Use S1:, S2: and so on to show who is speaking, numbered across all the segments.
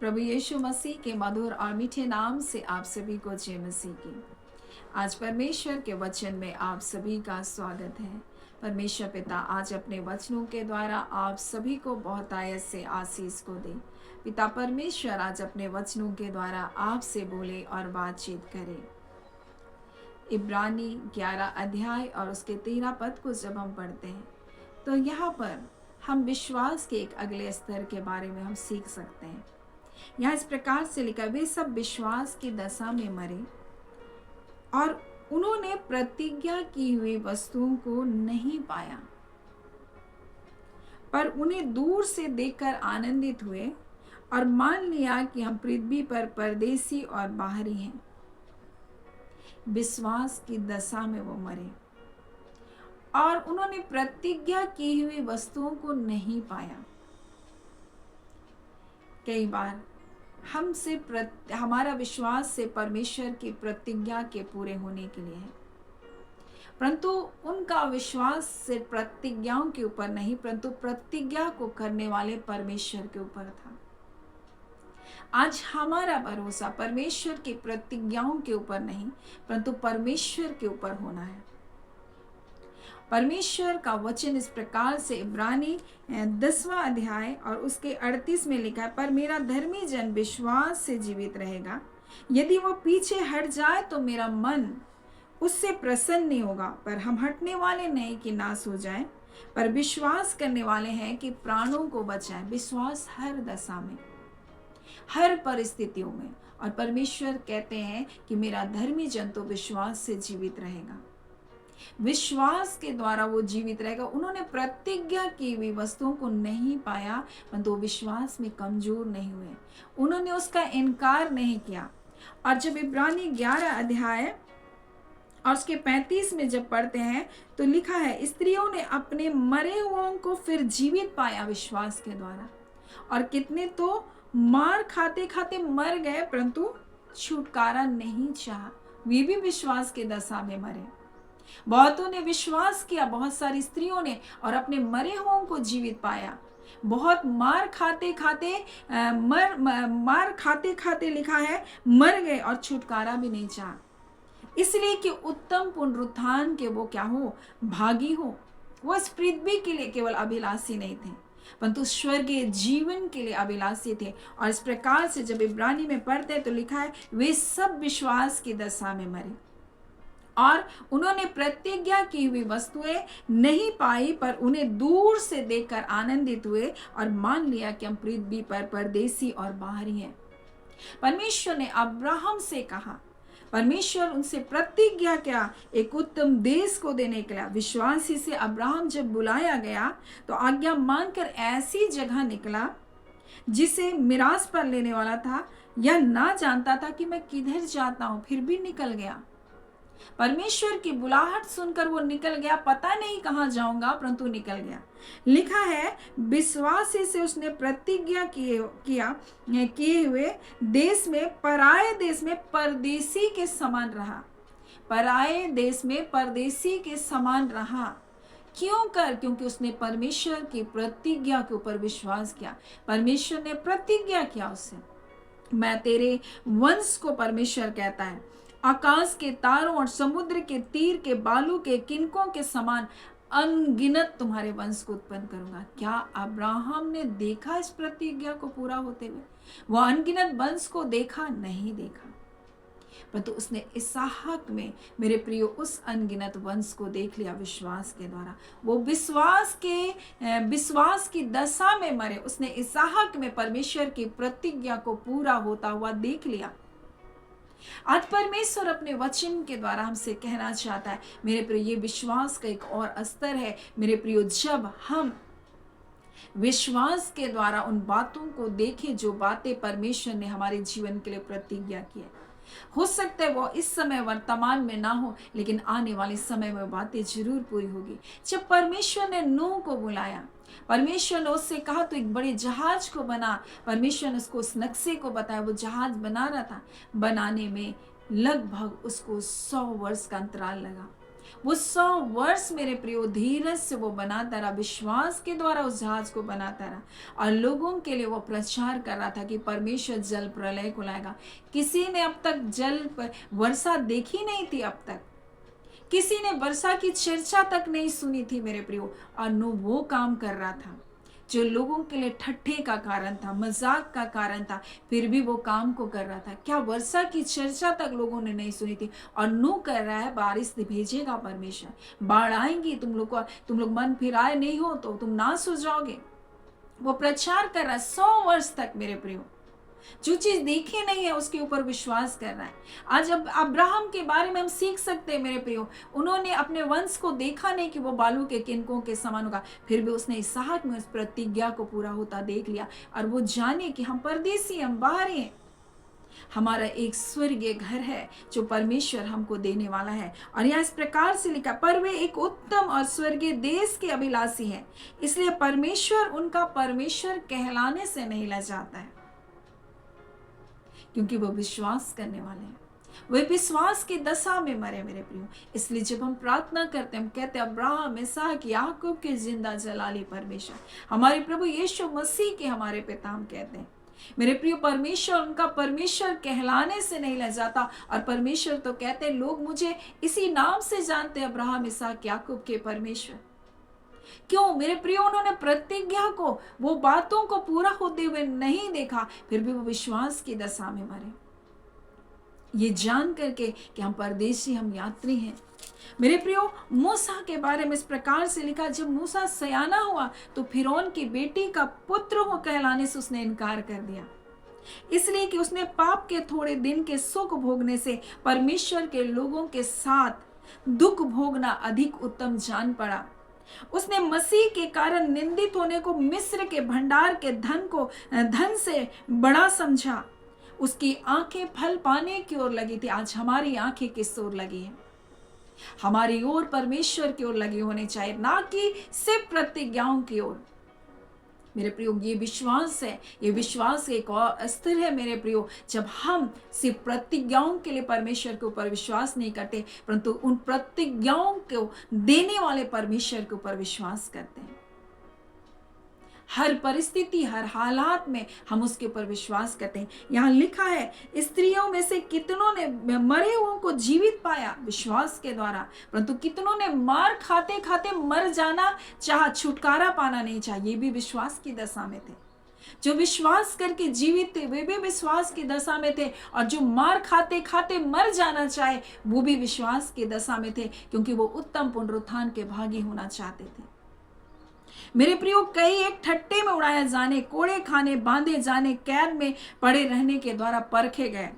S1: प्रभु यीशु मसीह के मधुर और मीठे नाम से आप सभी को जय मसीह की। आज परमेश्वर के वचन में आप सभी का स्वागत है। परमेश्वर पिता आज अपने वचनों के द्वारा आप सभी को बहुतायत से आशीष को दे। पिता परमेश्वर आज अपने वचनों के द्वारा आपसे बोले और बातचीत करे। इब्रानी 11 अध्याय और उसके 13 पद को जब हम पढ़ते हैं तो यहाँ पर हम विश्वास के एक अगले स्तर के बारे में हम सीख सकते हैं। यहाँ इस प्रकार से लिखा, वे सब विश्वास की दशा में मरे और उन्होंने प्रतिज्ञा की हुई वस्तुओं को नहीं पाया, पर उन्हें दूर से देखकर आनंदित हुए और मान लिया कि हम पृथ्वी पर परदेसी और बाहरी हैं। विश्वास की दशा में वो मरे और उन्होंने प्रतिज्ञा की हुई वस्तुओं को नहीं पाया। कई बार हमसे हमारा विश्वास से परमेश्वर की प्रतिज्ञा के पूरे होने के लिए है, परंतु उनका विश्वास से प्रतिज्ञाओं के ऊपर नहीं, परंतु प्रतिज्ञा को करने वाले परमेश्वर के ऊपर था। आज हमारा भरोसा परमेश्वर की प्रतिज्ञाओं के ऊपर नहीं, परंतु परमेश्वर के ऊपर होना है। परमेश्वर का वचन इस प्रकार से इब्रानी 10वां अध्याय और उसके 38 में लिखा है, पर मेरा धर्मी जन विश्वास से जीवित रहेगा। यदि वो पीछे हट जाए तो मेरा मन उससे प्रसन्न नहीं होगा, पर हम हटने वाले नहीं कि नाश हो जाए, पर विश्वास करने वाले हैं कि प्राणों को बचाए। विश्वास हर दशा में, हर परिस्थितियों में। और परमेश्वर कहते हैं कि मेरा धर्मी जन तो विश्वास से जीवित रहेगा। विश्वास के द्वारा वो जीवित रहेगा। उन्होंने प्रतिज्ञा की हुई वस्तुओं को नहीं पाया, परंतु विश्वास में कमजोर नहीं हुए, उन्होंने उसका इनकार नहीं किया। और जब इब्रानी 11 अध्याय और उसके 35 में जब पढ़ते हैं तो लिखा है, स्त्रियों ने अपने मरे हुओं को फिर जीवित पाया विश्वास के द्वारा, और कितने तो मार खाते खाते मर गए परंतु छुटकारा नहीं चाहा, वे भी विश्वास के दशा में मरे। बहुतों ने विश्वास किया, बहुत सारी स्त्रियों ने, और अपने मरे हुओं को जीवित पाया। बहुत मार खाते खाते लिखा है मर गए और छुटकारा भी नहीं चाहा, इसलिए कि उत्तम पुनरुत्थान के वो क्या हो, भागी हो। वो इस पृथ्वी के लिए केवल अभिलाषी नहीं थे, परंतु स्वर्गीय जीवन के लिए अभिलाषी थे। और इस प्रकार से जब इब्रानी में पढ़ते तो लिखा है, वे सब विश्वास की दशा में मरे और उन्होंने प्रतिज्ञा की हुई वस्तुएं नहीं पाई, पर उन्हें दूर से देखकर आनंदित हुए और मान लिया कि हम पृथ्वी पर परदेसी और बाहरी हैं। परमेश्वर ने अब्राहम से कहा, परमेश्वर उनसे प्रतिज्ञा क्या, एक उत्तम देश को देने के लिए। विश्वासी से अब्राहम जब बुलाया गया तो आज्ञा मानकर ऐसी जगह निकला जिसे मिरास पर लेने वाला था। यह ना जानता था कि मैं किधर जाता हूं, फिर भी निकल गया। परमेश्वर की बुलाहट सुनकर वो निकल गया, पता नहीं कहां जाऊंगा, परंतु निकल गया। लिखा है, विश्वासी से उसने प्रतिज्ञा किए हुए देश में, पराये देश में परदेसी के समान रहा। पराये देश में परदेसी के समान रहा। क्योंकि उसने परमेश्वर की प्रतिज्ञा के ऊपर विश्वास किया। परमेश्वर ने प्रतिज्ञा किया उससे, मैं तेरे वंश को, परमेश्वर कहता है, आकाश के तारों और समुद्र के तीर के बालू के किनकों के समान अनगिनत तुम्हारे वंश को उत्पन्न करूंगा। क्या अब्राहम ने देखा इस प्रतिज्ञा को पूरा होते हुए? वह अनगिनत वंश को देखा नहीं देखा, परंतु उसने इसहाक में, मेरे प्रियो, उस अनगिनत वंश को देख लिया विश्वास के द्वारा। वो विश्वास की दशा में मरे। उसने इसहाक में परमेश्वर की प्रतिज्ञा को पूरा होता हुआ देख लिया। आज परमेश्वर अपने वचन के द्वारा हमसे कहना चाहता है, मेरे प्रियो, ये विश्वास का एक और स्तर है। मेरे प्रियो, जब हम विश्वास के द्वारा उन बातों को देखें जो बातें परमेश्वर ने हमारे जीवन के लिए प्रतिज्ञा की है, हो सकता है वो इस समय वर्तमान में ना हो, लेकिन आने वाले समय में बातें जरूर पूरी होगी। जब परमेश्वर ने नूह को बुलाया, परमेश्वर ने उससे कहा तो एक बड़े जहाज को बना। परमेश्वर ने उसको उस नक्शे को बताया, वो जहाज बना रहा था। बनाने में लगभग उसको 100 वर्ष का अंतराल लगा। वो 100 वर्ष मेरे प्रियो धीरज से वो बनाता रहा, विश्वास के द्वारा उस जहाज को बनाता रहा और लोगों के लिए वो प्रचार कर रहा था कि परमेश्वर जल प्रलय को लाएगा। किसी ने अब तक जल पर वर्षा देखी नहीं थी, अब तक किसी ने वर्षा की चर्चा तक नहीं सुनी थी मेरे प्रियो, और नो वो काम कर रहा था जो लोगों के लिए ठट्ठे का कारण था, मजाक का कारण था, फिर भी वो काम को कर रहा था। क्या वर्षा की चर्चा तक लोगों ने नहीं सुनी थी, और नो कर रहा है बारिश भेजेगा परमेश्वर, बाढ़ आएंगी, तुम लोग मन फिराए नहीं हो तो तुम नाश हो जाओगे। वो प्रचार कर रहा है 100 वर्ष तक मेरे प्रियो, जो चीज देखी नहीं है उसके ऊपर विश्वास कर रहा है। आज अब अब्राहम के बारे में हम सीख सकते हैं मेरे प्रियो, उन्होंने अपने वंश को देखा नहीं कि वो बालू के किनकों के समान होगा, फिर भी उसने इसहाक में उस प्रतिज्ञा को पूरा होता देख लिया, और वो जाने कि हम परदेसी, हम बाहर हैं, हमारा एक स्वर्गीय घर है जो परमेश्वर हमको देने वाला है। और यह इस प्रकार से लिखा, पर वे एक उत्तम और स्वर्गीय देश के अभिलाषी हैं, इसलिए परमेश्वर उनका परमेश्वर कहलाने से नहीं लजाता है, क्योंकि वो विश्वास करने वाले हैं, वे विश्वास की दशा में मरे मेरे प्रियो। इसलिए जब हम प्रार्थना करते हैं, हम कहते हैं अब्राहम, इसहाक, याकूब के जिंदा जलाली परमेश्वर, हमारे प्रभु यीशु मसीह के हमारे पिता, हम कहते हैं मेरे प्रियो परमेश्वर उनका परमेश्वर कहलाने से नहीं लजाता। और परमेश्वर तो कहते हैं लोग मुझे इसी नाम से जानते हैं, अब्राहम, इसहाक, याकूब के परमेश्वर। क्यों मेरे प्रियो, उन्होंने प्रतिज्ञा को, वो बातों को पूरा होते हुए नहीं देखा, फिर भी वो विश्वास की दशा में मरे, ये जान करके कि हम परदेशी, हम यात्री हैं। मेरे प्रियो, मूसा के बारे में इस प्रकार से लिखा, जब मूसा सयाना हुआ तो फिरौन की बेटी का पुत्र हो कहलाने से उसने इनकार कर दिया, इसलिए कि उसने पाप के थोड़े दिन के सुख भोगने से परमेश्वर के लोगों के साथ दुख भोगना अधिक उत्तम जान पड़ा। उसने मसीह के कारण निंदित होने को मिस्र के भंडार के धन से बड़ा समझा। उसकी आंखें फल पाने की ओर लगी थी। आज हमारी आंखें किस ओर लगी है? हमारी ओर परमेश्वर की ओर लगी होनी चाहिए, ना कि सिर्फ प्रतिज्ञाओं की ओर। मेरे प्रियो, ये विश्वास है, ये विश्वास एक और स्तर है मेरे प्रियो, जब हम सिर्फ प्रतिज्ञाओं के लिए परमेश्वर के ऊपर विश्वास नहीं करते, परंतु उन प्रतिज्ञाओं को देने वाले परमेश्वर के ऊपर विश्वास करते हैं। हर परिस्थिति, हर हालात में हम उसके ऊपर विश्वास करते हैं। यहाँ लिखा है, स्त्रियों में से कितनों ने मरे हुओं को जीवित पाया विश्वास के द्वारा, परंतु कितनों ने मार खाते खाते मर जाना चाहा, छुटकारा पाना नहीं चाहा। ये भी विश्वास की दशा में थे। जो विश्वास करके जीवित थे वे भी विश्वास की दशा में थे, और जो मार खाते खाते मर जाना चाहे वो भी विश्वास की दशा में थे, क्योंकि वो उत्तम पुनरुत्थान के भागी होना चाहते थे। मेरे प्रियो, कई एक ठट्टे में उड़ाया जाने, कोड़े खाने, बांधे जाने, कैद में पड़े रहने के द्वारा परखे गए,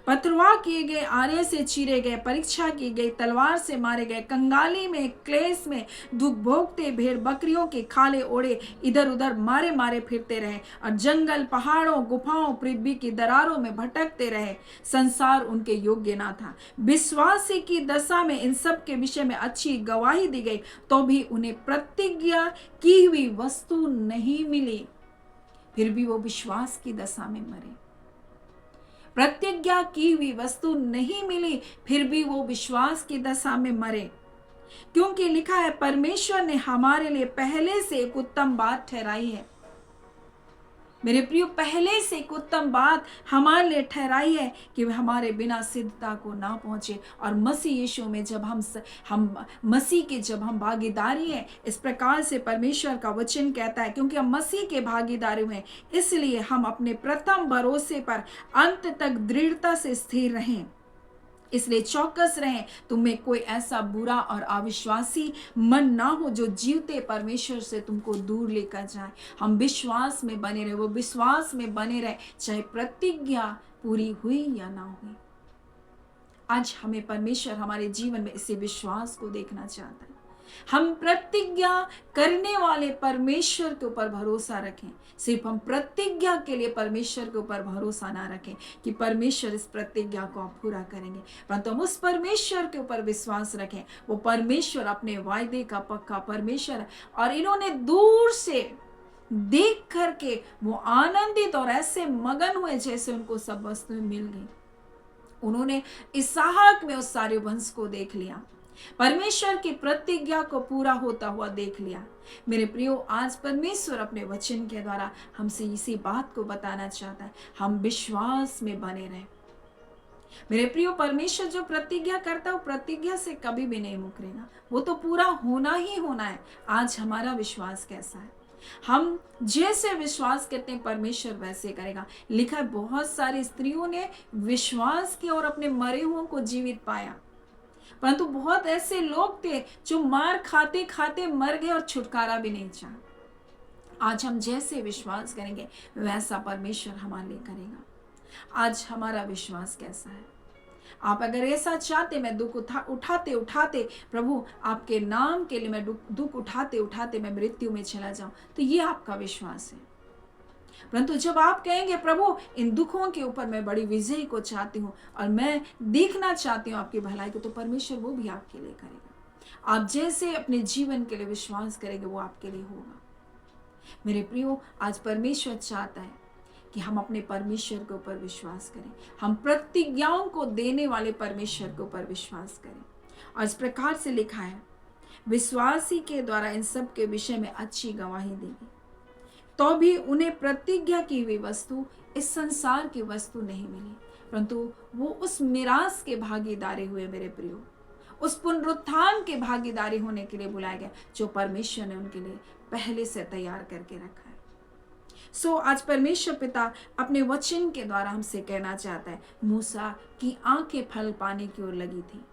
S1: पथरवाह किए गए, आरे से चीरे गए, परीक्षा की गई, तलवार से मारे गए, कंगाली में, क्लेश में दुख भोगते, भेड़ बकरियों के खाले ओढ़े इधर उधर मारे मारे फिरते रहे, और जंगल, पहाड़ों, गुफाओं, पृथ्वी की दरारों में भटकते रहे। संसार उनके योग्य ना था। विश्वासी की दशा में इन सब के विषय में अच्छी गवाही दी गई, तो भी उन्हें प्रतिज्ञा की हुई वस्तु नहीं मिली, फिर भी वो विश्वास की दशा में मरे। प्रतिज्ञा की हुई वस्तु नहीं मिली, फिर भी वो विश्वास की दशा में मरे, क्योंकि लिखा है, परमेश्वर ने हमारे लिए पहले से एक उत्तम बात ठहराई है। मेरे प्रियो, पहले से एक उत्तम बात हमारे लिए ठहराई है कि हमारे बिना सिद्धता को ना पहुंचे, और मसीह यीशु में जब हम मसीह के जब हम भागीदारी हैं, इस प्रकार से परमेश्वर का वचन कहता है, क्योंकि हम मसीह के भागीदारी हैं, इसलिए हम अपने प्रथम भरोसे पर अंत तक दृढ़ता से स्थिर रहें। इसलिए चौकस रहें, तुम्हें कोई ऐसा बुरा और अविश्वासी मन ना हो जो जीवते परमेश्वर से तुमको दूर लेकर जाए। हम विश्वास में बने रहे, वो विश्वास में बने रहे, चाहे प्रतिज्ञा पूरी हुई या ना हुई। आज हमें परमेश्वर हमारे जीवन में इसी विश्वास को देखना चाहता है। हम प्रतिज्ञा करने वाले परमेश्वर के ऊपर भरोसा रखें। सिर्फ हम प्रतिज्ञा के लिए परमेश्वर के ऊपर भरोसा ना रखें कि परमेश्वर इस प्रतिज्ञा को आप पूरा करेंगे, परंतु हम उस परमेश्वर के ऊपर विश्वास रखें। वो परमेश्वर अपने वायदे का पक्का परमेश्वर है, और इन्होंने दूर से देख करके वो आनंदित और ऐसे मगन हुए जैसे उनको सब वस्तुएं मिल गई। उन्होंने इसहाक में उस सारे वंश को देख लिया। परमेश्वर की प्रतिज्ञा को पूरा होता हुआ देख लिया। मेरे प्रियो, आज परमेश्वर अपने वचन के द्वारा हमसे इसी बात को बताना चाहता है, हम विश्वास में बने रहें। मेरे प्रियो, परमेश्वर जो प्रतिज्ञा करता है वो प्रतिज्ञा से कभी भी नहीं मुकरेगा, वो तो पूरा होना ही होना है। आज हमारा विश्वास कैसा है? हम जैसे विश्वास करते हैं परमेश्वर वैसे करेगा। लिखा है, बहुत सारी स्त्रियों ने विश्वास किया और अपने मरे हुओं को जीवित पाया, परंतु बहुत ऐसे लोग थे जो मार खाते खाते मर गए और छुटकारा भी नहीं चाहा। आज हम जैसे विश्वास करेंगे वैसा परमेश्वर हमारे लिए करेगा। आज हमारा विश्वास कैसा है? आप अगर ऐसा चाहते, मैं दुख उठाते उठाते प्रभु आपके नाम के लिए मैं दुख उठाते उठाते मैं मृत्यु में चला जाऊं, तो ये आपका विश्वास है। परंतु जब आप कहेंगे प्रभु इन दुखों के ऊपर मैं बड़ी विजय को चाहती हूँ और मैं देखना चाहती हूँ आपकी भलाई को, तो परमेश्वर वो भी आपके लिए करेगा। आप जैसे अपने जीवन के लिए विश्वास करेंगे वो आपके लिए होगा। मेरे प्रियो, आज परमेश्वर चाहता है कि हम अपने परमेश्वर के ऊपर विश्वास करें, हम प्रतिज्ञाओं को देने वाले परमेश्वर के ऊपर विश्वास करें। और इस प्रकार से लिखा है, विश्वासी के द्वारा इन सब के विषय में अच्छी गवाही देगी, तो भी उन्हें प्रतिज्ञा की हुई वस्तु इस संसार की वस्तु नहीं मिली, परंतु वो उस मिरास के भागीदारी हुए। मेरे प्रियो, उस पुनरुत्थान के भागीदारी होने के लिए बुलाया गया जो परमेश्वर ने उनके लिए पहले से तैयार करके रखा है। आज परमेश्वर पिता अपने वचन के द्वारा हमसे कहना चाहता है, मूसा की आंखें फल पाने की ओर लगी थी।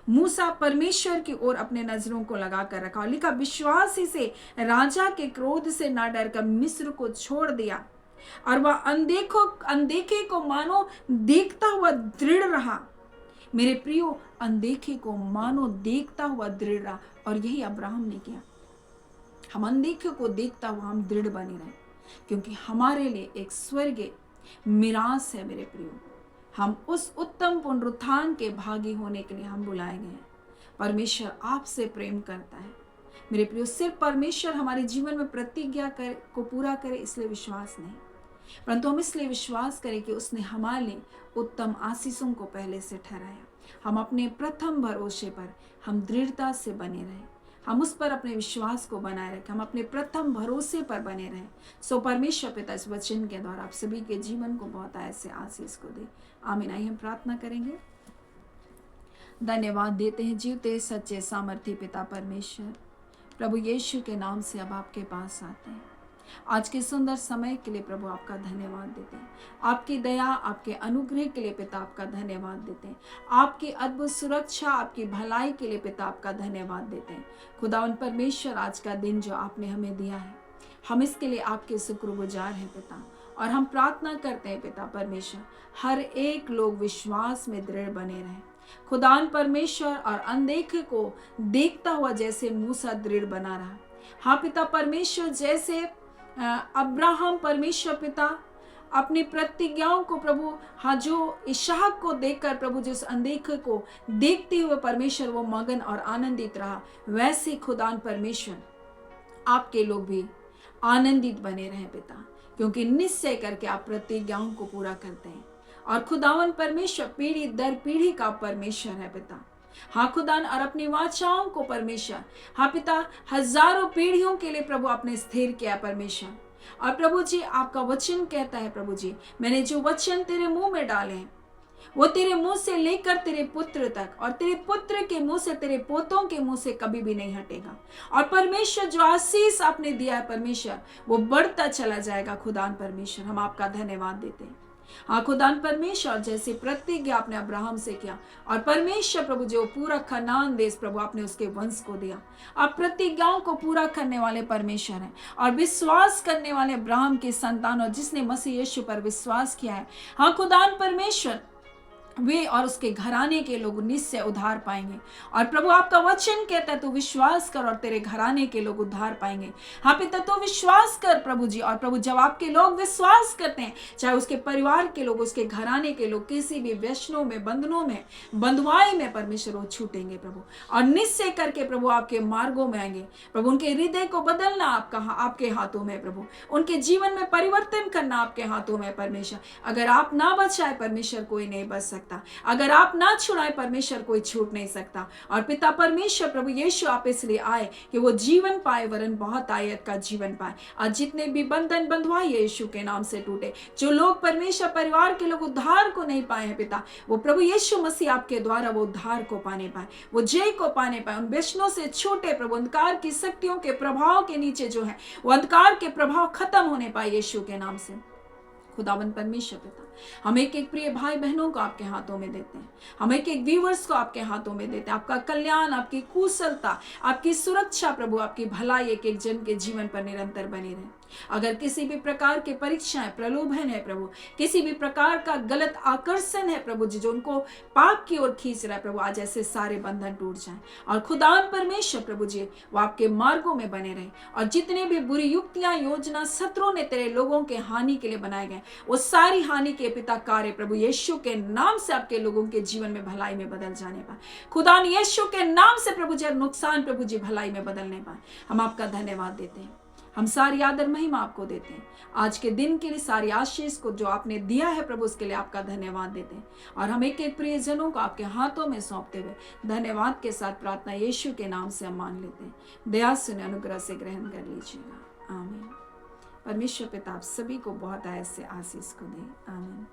S1: मूसा परमेश्वर की ओर अपने नजरों को लगा कर रखा और लिखा, विश्वास ही से राजा के क्रोध से ना डर कर मिस्र को छोड़ दिया और वह अनदेखे को मानो देखता हुआ दृढ़ रहा। मेरे प्रियो, अनदेखे को मानो देखता हुआ दृढ़ रहा, और यही अब्राहम ने किया। हम अनदेखे को देखता हुआ हम दृढ़ बने रहे, क्योंकि हमारे लिए एक स्वर्गीय मिरास है। मेरे प्रियो, हम उस उत्तम पुनरुत्थान के भागी होने के लिए हम बुलाए गए हैं। परमेश्वर आपसे प्रेम करता है। मेरे प्रियो, सिर्फ परमेश्वर हमारे जीवन में प्रतिज्ञा को पूरा करे इसलिए विश्वास नहीं, परंतु हम इसलिए विश्वास करें कि उसने हमारे लिए उत्तम आशीषों को पहले से ठहराया। हम अपने प्रथम भरोसे पर हम दृढ़ता से बने रहें, हम उस पर अपने विश्वास को बनाए रखें, हम अपने प्रथम भरोसे पर बने रहें। परमेश्वर पिता इस वचन के द्वारा आप सभी के जीवन को बहुत ऐसे आशीष को दे। आमीन। आइए हम प्रार्थना करेंगे। धन्यवाद देते हैं जीवते सच्चे सामर्थी पिता परमेश्वर, प्रभु यीशु के नाम से अब आपके पास आते हैं। आज के सुंदर समय के लिए प्रभु आपका धन्यवाद देते हैं। आपकी दया, आपके अनुग्रह के लिए पिता आपका धन्यवाद देते हैं। आपकी अद्भुत सुरक्षा, आपकी भलाई के लिए पिता आपका धन्यवाद देते हैं। खुदावन परमेश्वर, आज का दिन जो आपने हमें दिया है, हम इसके लिए आपके शुक्रगुजार हैं पिता। और हम प्रार्थना करते हैं पिता परमेश्वर, हर एक लोग विश्वास में दृढ़ बने रहें। खुदावन परमेश्वर, और अनदेखे को देखता हुआ जैसे मूसा दृढ़ बना रहा, हाँ पिता परमेश्वर, जैसे अब्राहम परमेश्वर पिता अपनी प्रतिज्ञाओं को प्रभु, हाँ, जो इसहाक को देखकर प्रभु जिस अनदेखे को देखते हुए परमेश्वर वो मगन और आनंदित रहा, वैसे खुदान परमेश्वर आपके लोग भी आनंदित बने रहे पिता, क्योंकि निश्चय करके आप प्रतिज्ञाओं को पूरा करते हैं। और खुदावन परमेश्वर पीढ़ी दर पीढ़ी का परमेश्वर है पिता, हाँ खुदान, और अपनी वाचाओं को परमेश्वर, हाँ पिता, हजारों पीढ़ियों के लिए प्रभु आपने स्थिर किया परमेश्वर। और प्रभु जी, आपका वचन कहता है प्रभु जी, मैंने जो वचन तेरे मुंह में डाले हैं वो तेरे मुंह से लेकर तेरे पुत्र तक, और तेरे पुत्र के मुंह से तेरे पोतों के मुंह से कभी भी नहीं हटेगा। और परमेश्वर जो आशीष आपने दिया है परमेश्वर, वो बढ़ता चला जाएगा। खुदान परमेश्वर, हम आपका धन्यवाद देते हैं। हाँ खुदान परमेश्वर, जैसे प्रतिज्ञा आपने अब्राहम से किया, और परमेश्वर प्रभु जो पूरा कनान देश प्रभु आपने उसके वंश को दिया, आप प्रतिज्ञाओं को पूरा करने वाले परमेश्वर हैं। और विश्वास करने वाले अब्राहम के संतान, और जिसने मसीह यीशु पर विश्वास किया है, हाँ खुदान परमेश्वर, वे और उसके घराने के लोग निश्चय उद्धार पाएंगे। और प्रभु आपका वचन कहता है, तू विश्वास कर और तेरे घराने के लोग उद्धार पाएंगे। हाँ पिता, तो विश्वास कर प्रभु जी। और प्रभु, जब आपके लोग विश्वास करते हैं, चाहे उसके परिवार के लोग, उसके घराने के लोग किसी भी व्यसनों में, बंधनों में, बंधुआई में परमेश्वर वो छूटेंगे प्रभु, और निश्चय करके प्रभु आपके मार्गों में आएंगे प्रभु। उनके हृदय को बदलना आपके हाथों में प्रभु, उनके जीवन में परिवर्तन करना आपके हाथों में परमेश्वर। अगर आप ना बचाए परमेश्वर, कोई नहीं बच सकता। सकता। अगर आप ना छुड़ाए परमेश्वर कोई छूट नहीं सकता। और पिता परमेश्वर प्रभु यीशु आप इसलिए आए कि वो जीवन पाए, वरन बहुत आयत का जीवन पाए। आज जितने भी बंधन बंधवाए यीशु के नाम से टूटे। जो लोग परमेश्वर परिवार के लोग उद्धार को नहीं पाए हैं पिता, वो प्रभु यीशु मसीह आपके द्वारा वो उद्धार को पाने पाए, वो जय को पाने पाए। उन व्यसनों से छूटे प्रभु, अंधकार की शक्तियों के प्रभाव के नीचे जो है वो अंधकार के प्रभाव खत्म होने पाए यीशु के नाम से। खुदावन परमेश्वर पिता, हम एक एक प्रिय भाई बहनों को आपके हाथों में देते हैं, हम एक एक व्यूवर्स को आपके हाथों में देते हैं। आपका कल्याण, आपकी कुशलता, आपकी सुरक्षा प्रभु, आपकी भलाई एक एक जन के जीवन पर निरंतर बनी रहे। अगर किसी भी प्रकार के परीक्षाएं, प्रलोभन है प्रभु, किसी भी प्रकार का गलत आकर्षण है प्रभु जी जो उनको पाप की ओर खींच रहा है प्रभु, आज ऐसे सारे बंधन टूट जाएं। और खुदावन परमेश्वर प्रभु जी वो आपके मार्गों में बने रहे। और जितने भी बुरी युक्तियां, योजना शत्रुओं ने तेरे लोगों के हानि के लिए बनाए गए, वो सारी हानि के पिता कार्य प्रभु यीशु के नाम से आपके लोगों के जीवन में भलाई में बदल जाने पाए। खुदा यीशु के नाम से प्रभु जी नुकसान प्रभु जी भलाई में बदलने पाए। हम आपका धन्यवाद देते हैं, हम सारी आदर महिमा आपको देते हैं। आज के दिन के लिए सारी आशीष को जो आपने दिया है प्रभु, उसके लिए आपका धन्यवाद देते हैं। और हम एक एक प्रियजनों को आपके हाथों में सौंपते हुए धन्यवाद के साथ प्रार्थना यीशु के नाम से हम मान लेते हैं। दया सुने, अनुग्रह से ग्रहण कर लीजिएगा। आमीन। परमेश्वर पिता आप सभी को बहुत आयत से आशीष को दे। आमीन।